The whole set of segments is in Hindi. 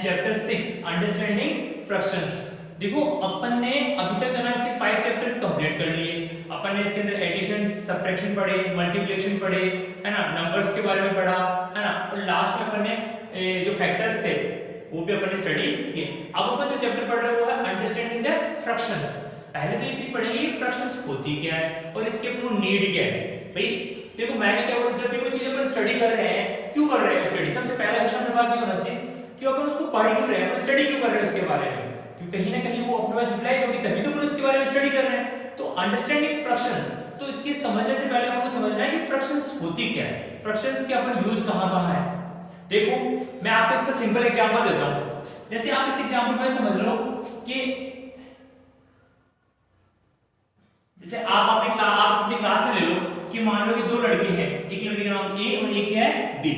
Chapter 6 understanding fractions. देखो अपन ने अभी तक है ना इसके 5 चैप्टर्स कंप्लीट कर लिए। अपन ने इसके अंदर एडिशन, सब्ट्रैक्शन पढ़े, मल्टीप्लिकेशन पढ़े, है ना, नंबर्स के बारे में पढ़ा, है ना, और लास्ट में अपन ने जो फैक्टर्स थे वो भी अपन ने स्टडी किए। अब अपन जो चैप्टर पढ़ रहे हैं वो है अंडरस्टैंडिंग द फ्रैक्शंस। पहले तो ये चीज पढ़ेंगे फ्रैक्शंस होती क्या है और इसके अपनी नीड क्या है। भाई देखो मैंने क्या बोला, जब भी कोई चीज अपन स्टडी कर रहे हैं, क्यों कर रहे हैं स्टडी, सबसे पहला क्वेश्चन अपने पास ये होना चाहिए कि अपन उसको पढ़ क्यों रहे हैं, स्टडी क्यों कर रहे हैं उसके बारे में, क्योंकि कहीं ना कहीं वो अपने पास यूटिलाइज होगी तभी तो अपन उसके बारे में स्टडी कर रहे हैं। तो अंडरस्टैंडिंग फ्रैक्शंस, तो इसके समझने से पहले आपको समझना है कि फ्रैक्शंस होती क्या है, फ्रैक्शंस के अपन यूज कहां-कहां है। देखो मैं आपको इसका सिंपल एग्जांपल देता हूं। जैसे आप इस एग्जांपल में समझ लो कि जैसे आप अपनी क्लास में ले लो कि मान लो कि दो लड़के हैं, एक लड़के का नाम ए और एक है बी।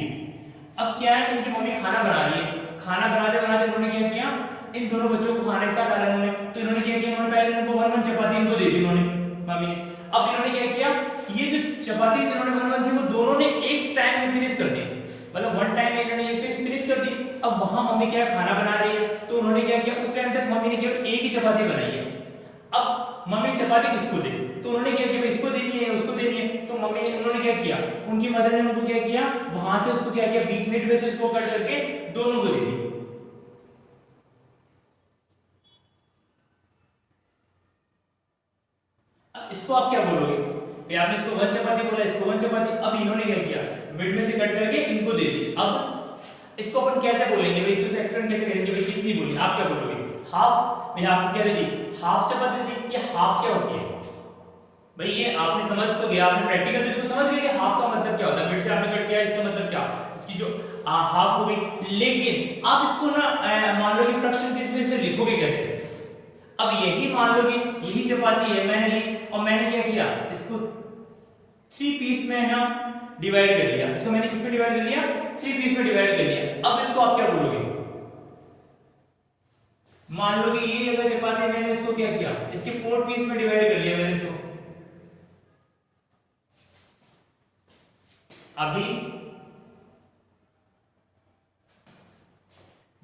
अब क्या है, इनकी मम्मी खाना बना रही है, खाना बनाते बनाते इन्होंने क्या किया, इन दोनों बच्चों को खाने के साथ डाला इन्होंने। तो इन्होंने क्या किया, इन्होंने पहले इनको 1-1 चपाती इनको दे दी इन्होंने मम्मी ने। अब इन्होंने क्या किया, ये जो चपाती इन्होंने 1-1 थी वो दोनों ने एक टाइम में फिनिश कर दी, मतलब वन टाइम में इन्होंने ये फिनिश कर दी। अब वहां मम्मी क्या खाना बना रही है, तो उन्होंने क्या किया, उस टाइम तक मम्मी ने केवल एक ही चपाती बनाई है। अब मम्मी चपाती किसको दे, तो उन्होंने क्या किया, इसको देनी है उसको देनी है। तो मम्मी ने उन्होंने क्या किया, उनकी मदर ने उनको क्या किया, वहां से उसको क्या किया, बीच में से इसको कट करके दोनों को दे दी। अब इसको आप क्या बोलोगे, भाई आपने इसको 1 चपाती बोला, इसको 1 चपाती। अब इन्होंने क्या किया, मिड में से कट करके इनको दे दी। अब इसको अपन कैसे बोलेंगे भाई, इसको एक्सप्लेन कैसे करेंगे भाई, कितनी बोली, आप क्या बोलोगे, हाफ। भाई आपको क्या दे दी, हाफ चपाती दे दी। ये हाफ क्या होती है भाई, ये आपने समझ तो गया, आपने प्रैक्टिकल तो इसको समझ गए कि हाफ का मतलब क्या होता है, मिड से आपने कट किया, इसका मतलब क्या, इसकी जो हाफ हो गई। लेकिन आप इसको ना मान लो कि फ्रैक्शन के इसमें लिखोगे कैसे। अब यही मान लो कि यही चपाती है मैंने ली और मैंने क्या किया, इसको 3 पीस में ना डिवाइड कर लिया। इसको मैंने किस में डिवाइड कर लिया, 3 पीस में डिवाइड कर लिया। अब इसको आप क्या बोलोगे, मान लो कि ये अगर चपाती मैंने इसको क्या किया, इसके 4 पीस में डिवाइड कर लिया मैंने इसको। अभी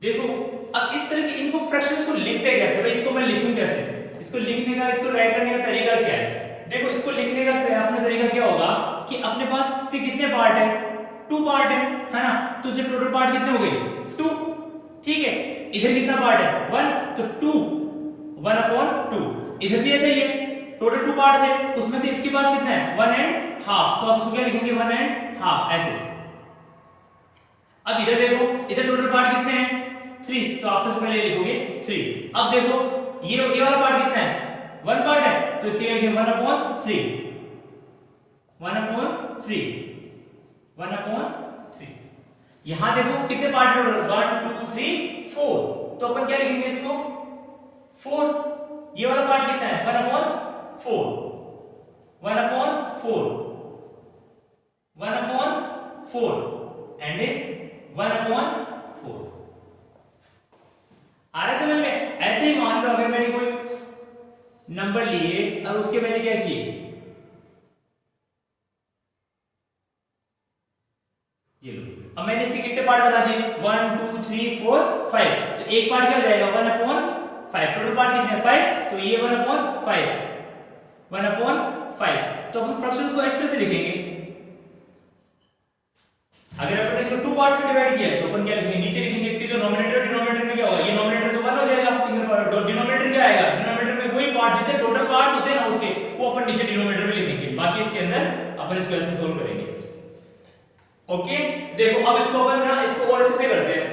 देखो, अब इस तरह के इनको फ्रैक्शंस को लिखते कैसे भाई, इसको मैं लिखूं कैसे, इसको लिखने का, इसको राइट करने का तरीका क्या है। देखो इसको लिखने का अपना तरीका क्या होगा कि अपने पास से कितने पार्ट है, 2 पार्ट है ना, तो इसके टोटल पार्ट कितने हो गए, 2, ठीक है। इधर कितना पार्ट है, 1, तो 2 1/2। इधर भी ऐसा ही है, टोटल 2 पार्ट थे, उसमें से इसके पास कितना है, 1.5। तो आप इसको क्या लिखेंगे, 1.5 ऐसे। अब इधर देखो, इधर टोटल पार्ट कितने हैं, 3, तो आप सबसे पहले लिखोगे 3। अब देखो ये वाला पार्ट कितना है, 1 पार्ट है, तो इसके लिए लिखेंगे 1/3 1/3। यहां देखो कितने पार्ट टोटल, 1 2 3 4, तो अपन क्या लिखेंगे इसको 4। ये वाला पार्ट कितना है, 1/4 एंड 1/4। आ रहा है समझ में। ऐसे ही मान लो अगर मैंने कोई नंबर लिए और उसके मैंने क्या किए, ये लो, अब मैंने इसके कितने पार्ट बना दिए, 1 2 3 4 5। तो एक पार्ट क्या हो जाएगा, 1/5। टोटल पार्ट कितने हैं, 5, तो ये 1/5 तो अपन फ्रैक्शंस को इस तरह से लिखेंगे। अगर अपन इसको 2 पार्ट्स में डिवाइड किया है तो अपन क्या लिखेंगे, नीचे लिखेंगे इसके जो नोमिनेटर डिनोमिनेटर में क्या होगा, ये नोमिनेटर तो 1 हो जाएगा सिंगल पार्ट, डिनोमिनेटर क्या आएगा, डिनोमिनेटर में वही पार्ट जितने टोटल पार्ट्स होते हैं ना उसके, वो अपन नीचे डिनोमिनेटर में लिखेंगे। बाकी इसके अंदर अपन इसको ऐसे सोल्व करेंगे। ओके देखो अब इसको अपन ना इसको और अच्छे से करते हैं।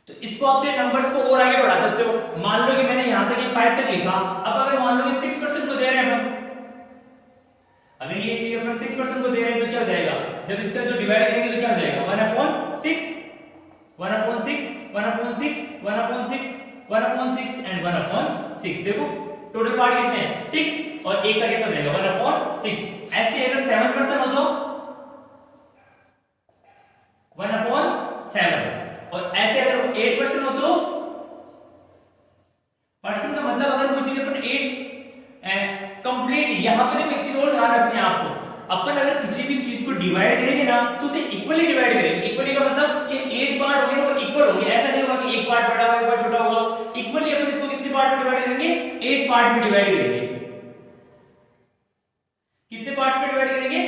तो इसको आप चाहे नंबर्स को और आगे बढ़ा सकते हो। मान लो कि मैंने यहां तक ये 5 तक लिखा। अब अगर मान लो कि 6% को दे रहे हैं अपन, अगर ये चीज अपन 6% को दे रहे हैं तो क्या हो जाएगा, जब इसका जो डिवाइड करेंगे तो क्या हो जाएगा, 1/6 एंड 1/6। देखो टोटल पार्ट कितने हैं, 6 और एक का कितना हो जाएगा, 1/6। ऐसे अगर 7% हो तो 1/7, और ऐसे अगर 8% हो तो, परसेंट का मतलब अगर कोई चीज अपन 8 कंप्लीट, यहां पे देखो एक चीज और ध्यान रखनी है आपको, अपन अगर किसी भी चीज को डिवाइड करेंगे ना तो उसे इक्वली डिवाइड करेंगे। इक्वली का मतलब ये 8 पार्ट हो गए वो इक्वल हो गए, ऐसा नहीं होगा कि एक पार्ट बड़ा होगा एक पार्ट छोटा होगा। इक्वली अपन इसको कितने पार्ट में डिवाइड करेंगे, 8 पार्ट में डिवाइड करेंगे। कितने पार्ट्स में डिवाइड करेंगे,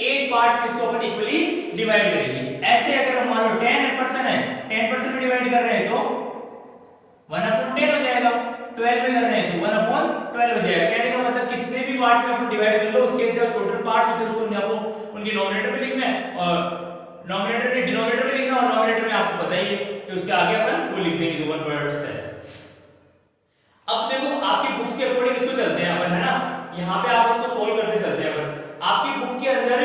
8 पार्ट्स में इसको अपन इक्वली डिवाइड करेंगे। ऐसे अगर हम मान लो 10% है, 10% में डिवाइड कर रहे हैं तो 1/10 हो जाएगा, 12 में कर रहे हैं तो 1/12 हो जाएगा। कहने का मतलब कितने भी पार्ट्स में अपन डिवाइड कर लो उसके जो टोटल पार्ट्स होते हैं उसको आपको उनके नोमिनेटर में लिखना है और नोमिनेटर में डिनोमिनेटर में लिखना, और नोमिनेटर में आपको पता ही है कि उसके आगे अपन वो लिख देंगे जो 1/10 है। अब देखो आपकी बुक्स के अकॉर्डिंग इसको चलते हैं अपन, है ना, यहाँ पे आप इसको सोल्व करते चलते हैं अपन। आपकी बुक के अंदर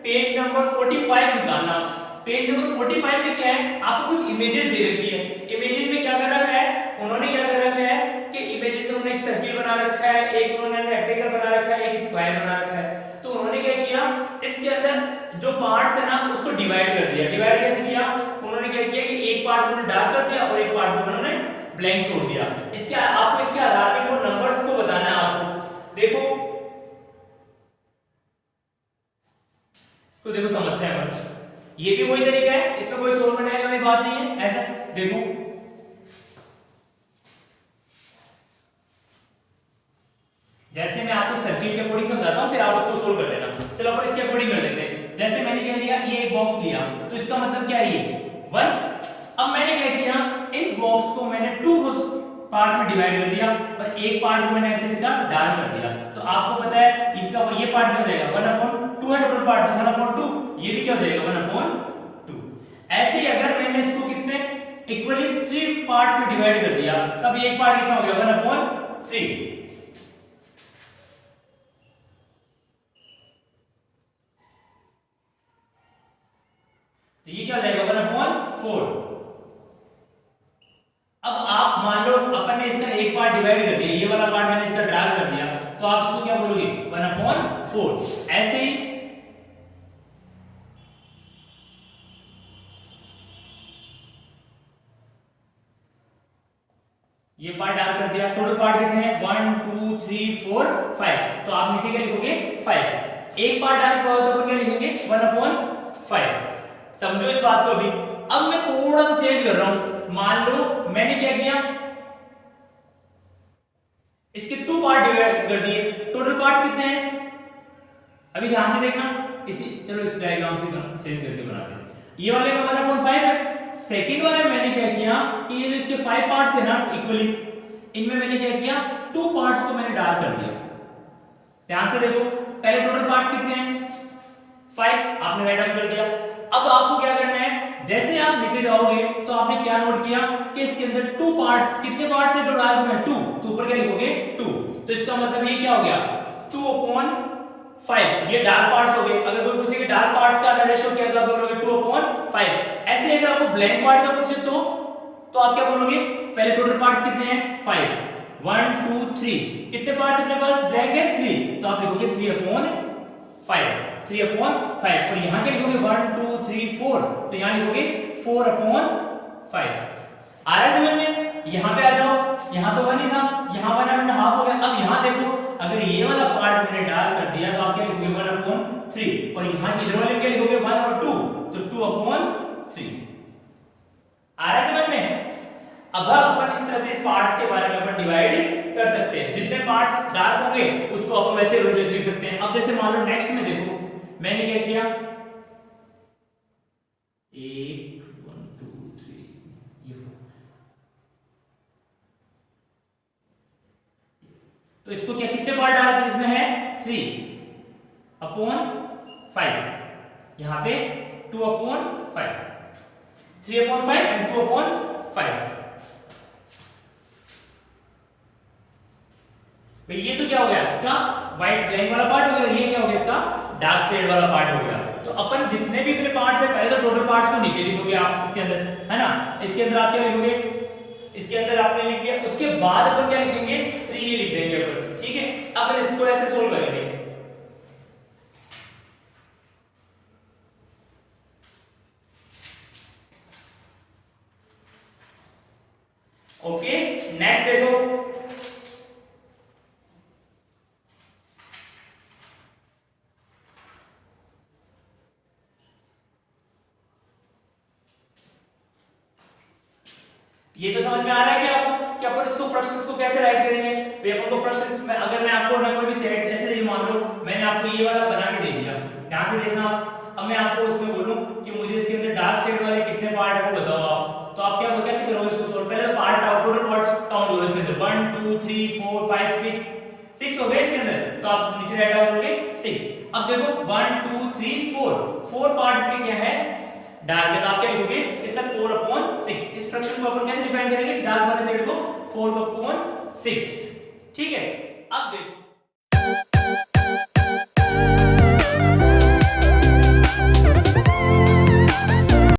पेज नंबर 45 निकालना। पेज नंबर 45 में क्या है, आपको कुछ इमेजेस दे रखी है। इमेजेस में क्या कर रखा है, उन्होंने क्या कर रखा है कि इमेजेस में उन्होंने एक सर्किल बना रखा है, एक उन्होंने रेक्टेंगल बना रखा है, एक स्क्वायर बना रखा है। तो उन्होंने क्या किया, इसके अंदर जो पार्ट्स है ना उसको डिवाइड कर दिया। डिवाइड कैसे किया, उन्होंने क्या किया कि एक पार्ट को उन्होंने डार्क कर दिया और एक पार्ट को उन्होंने ब्लैंक छोड़ दिया। इसके आपको इसके आधार पर वो नंबर्स को बताना है आपको। देखो इसको देखो समझते हैं अपन, ये भी वही तरीका है, इसमें कोई सोल्व करने वाली बात नहीं है। ऐसा देखो जैसे मैं आपको सर्किट के अकॉर्डिंग समझाता हूं फिर आप उसको सोल्व कर लेना। चलो अपन इसके अकॉर्डिंग कर लेते हैं। जैसे मैंने क्या लिया, ये एक बॉक्स लिया तो इसका मतलब क्या है, ये 1। अब मैंने क्या किया, इस बॉक्स को मैंने 2 पार्ट्स में डिवाइड कर दिया और एक पार्ट को मैंने ऐसे इसका डार्क कर दिया। तो आपको पता है इसका ये पार्ट क्या हो जाएगा, 1/2 है टोटल पार्ट, 1/2 ये भी क्या हो जाएगा 1/2। ऐसे ही अगर मैंने इसको कितने इक्वली 3 पार्ट्स में डिवाइड कर दिया तब एक पार्ट कितना हो गया 1/3। तो ये क्या हो जाएगा 1/4। अब आप मान लो अपन ने इसका एक पार्ट डिवाइड कर दिया, ये वाला पार्ट मैंने इसका ड्रैग कर दिया, तो आप इसको क्या बोलोगे 1/4। ऐसे ही ये पार्ट डार्क कर दिया। टोटल पार्ट कितने हैं 1 2 3 4 5, तो आप नीचे क्या लिखोगे 5। एक पार्ट डार्क हुआ तो अपन क्या लिखेंगे 1/5। समझो इस बात को। अभी अब मैं थोड़ा सा चेंज कर रहा हूं। मान लो मैंने क्या किया, इसके 2 पार्ट डिवाइड कर दिए। टोटल पार्ट्स कितने हैं, अभी ध्यान से देखना। इसी चलो इस डायग्राम से चेंज करके बनाते हैं। ये वाले में 1/5 है। सेकंड वाले में मैंने क्या किया कि ये जो इसके 5 पार्ट थे ना इक्वली, इनमें मैंने क्या किया 2 पार्ट्स को मैंने डार्क कर दिया। ध्यान से देखो, पहले टोटल पार्ट्स कितने हैं 5, आपने राइट डाउन कर दिया। अब आपको क्या करना है, जैसे आप नीचे जाओगे तो आपने क्या नोट किया कि इसके अंदर 2 पार्ट्स, कितने पार्ट्स है जो डार्क हुए हैं 2, तो ऊपर क्या लिखोगे 2। तो इसका मतलब ये क्या हो गया 2/5, ये डार्क पार्ट्स हो गए। अगर कोई पूछे कि डार्क पार्ट्स का रेशियो क्या है तो आप बोलोगे 2/5। ऐसे अगर आपको ब्लैंक पार्ट का पूछे तो आप क्या बोलोगे, पहले टोटल पार्ट्स कितने हैं 5, 1 2 3, कितने पार्ट्स अपने पास ब्लैंक है 3, तो आप लिखोगे 3/5, 3/5। और यहाँ क्या लिखोगे 1 2 3 4, तो यहाँ लिखोगे 4/5। आ रहा है समझ में? यहाँ पे आ जाओ, यहाँ तो 1 ही था, यहाँ 1.5 हो गया। अब यहाँ देखो, अगर ये वाला पार्ट मैंने डार्क कर दिया तो आप क्या लिखोगे 1/3, और यहाँ इधर वाले में क्या लिखोगे 1 और 2, तो 2/3। आ रहा है समझ में? अब अपन इस तरह से इस पार्ट्स के बारे में अपन डिवाइड कर सकते हैं। जितने पार्ट्स डार्क होंगे उसको अपन वैसे रोटेट लिख सकते हैं। अब जैसे मान लो नेक्स्ट में देखो, मैंने क्या किया 1 2 3 ये 4, तो इसको क्या कितने पार्ट डार्क इसमें है 3/5, यहाँ पे 2/5, 3/5 एंड 2/5। भाई ये तो क्या हो गया, इसका व्हाइट ब्लैंक वाला पार्ट हो गया, ये क्या हो गया इसका डार्क शेड वाला पार्ट हो गया। तो अपन जितने भी अपने पार्ट्स है, पहले तो टोटल पार्ट्स को नीचे लिखोगे आप इसके अंदर, है ना। इसके अंदर आप क्या लिखोगे, इसके अंदर आपने लिख लिया, उसके बाद अपन क्या लिखेंगे 3 लिख देंगे अपन, ठीक है। अपन इसको ऐसे सोल्व करेंगे। ओके, नेक्स्ट देखो, ये तो समझ में आ रहा है क्या आपको कि अपन इसको फ्रैक्शंस को कैसे राइट करेंगे? तो अपन को फ्रैक्शंस में अगर मैं आपको ना कोई सेट ऐसे ही मान लो मैंने आपको ये वाला बना के दे दिया, ध्यान से देखना। अब मैं आपको उसमें बोलूं कि मुझे इसके अंदर डार्क शेड वाले कितने पार्ट है वो बताओ आप, तो आप क्या कैसे करोगे इसको सोल्व? पहले तो पार्ट टोटल पार्ट काउंट करो इसके अंदर 1 2 3 4 5 6 हो गए इसके अंदर, तो आप नीचे राइट डाउन करोगे 6। अब देखो 1 2 3 4 पार्ट्स के क्या है डार्क है, तो आप क्या लिखोगे इस 4/6। इस फ्रैक्शन को अपन कैसे डिफाइन करेंगे इस डार्क वाले साइड को 4/6, ठीक है। अब देखो